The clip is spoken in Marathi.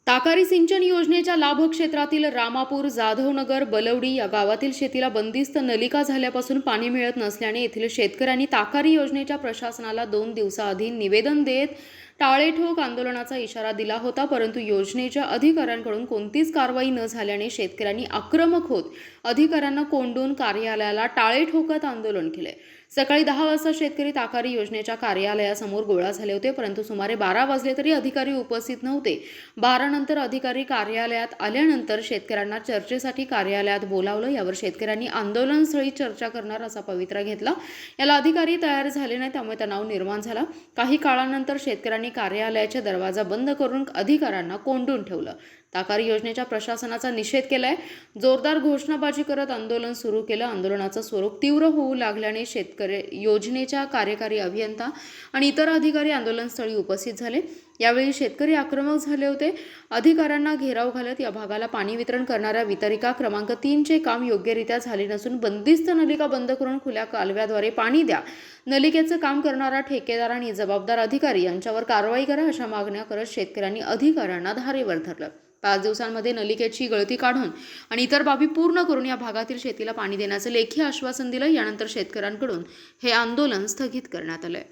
ताकारी सिंचन योजनेच्या लाभक्षेत्रातील रामापूर, जाधवनगर, बलवडी या गावातील शेतीला बंदिस्त नलिका झाल्यापासून पाणी मिळत नसल्याने येथील शेतकऱ्यांनी ताकारी योजनेच्या प्रशासनाला 2 दिवसाआधी निवेदन देत टाळेठोक आंदोलनाचा इशारा दिला होता, परंतु योजनेच्या अधिकाऱ्यांकडून कोणतीच कारवाई न झाल्याने शेतकऱ्यांनी आक्रमक होत अधिकाऱ्यांना कोंडून कार्यालयाला टाळेठोकत आंदोलन केले। सकाळी 10 वाजता शेतकरी ताकारी योजनेच्या कार्यालयासमोर गोळा झाले होते, परंतु सुमारे 12 वाजले तरी अधिकारी उपस्थित नव्हते। 12 नंतर अधिकारी कार्यालयात आल्यानंतर शेतकऱ्यांना चर्चेसाठी कार्यालयात बोलावलं। यावर शेतकऱ्यांनी आंदोलनस्थळी चर्चा करणार असा पवित्रा घेतला। याला अधिकारी तयार झाले नाही, त्यामुळे तणाव निर्माण झाला। काही काळानंतर शेतकऱ्यांनी कार्यालयाचा दरवाजा बंद करून अधिकाऱ्यांना कोंडून ठेवलं। ताकारी योजनेच्या प्रशासनाचा निषेध केलाय। जोरदार घोषणाबाजी करत आंदोलन सुरू केलं। आंदोलनाचं स्वरूप तीव्र होऊ लागल्याने शेतकरी, योजनेच्या कार्यकारी अभियंता आणि इतर अधिकारी आंदोलनस्थळी उपस्थित झाले। यावेळी शेतकरी आक्रमक झाले होते। अधिकाऱ्यांना घेराव घालत या भागाला पाणी वितरण करणाऱ्या वितरिका क्रमांक 3 चे काम योग्यरित्या झाले नसून बंदिस्त नलिका बंद करून खुल्या कालव्याद्वारे पाणी द्या, नलिकेचं काम करणारा ठेकेदार आणि जबाबदार अधिकारी यांच्यावर कारवाई करा अशा मागण्या करत शेतकऱ्यांनी अधिकाऱ्यांना धारेवर धरलं। 5 दिवसांमध्ये नलिकेची गळती काढून आणि इतर बाबी पूर्ण करून या भागातील शेतीला पाणी देण्याचं लेखी आश्वासन दिलं। यानंतर शेतकऱ्यांकडून हे आंदोलन स्थगित करण्यात आलंय।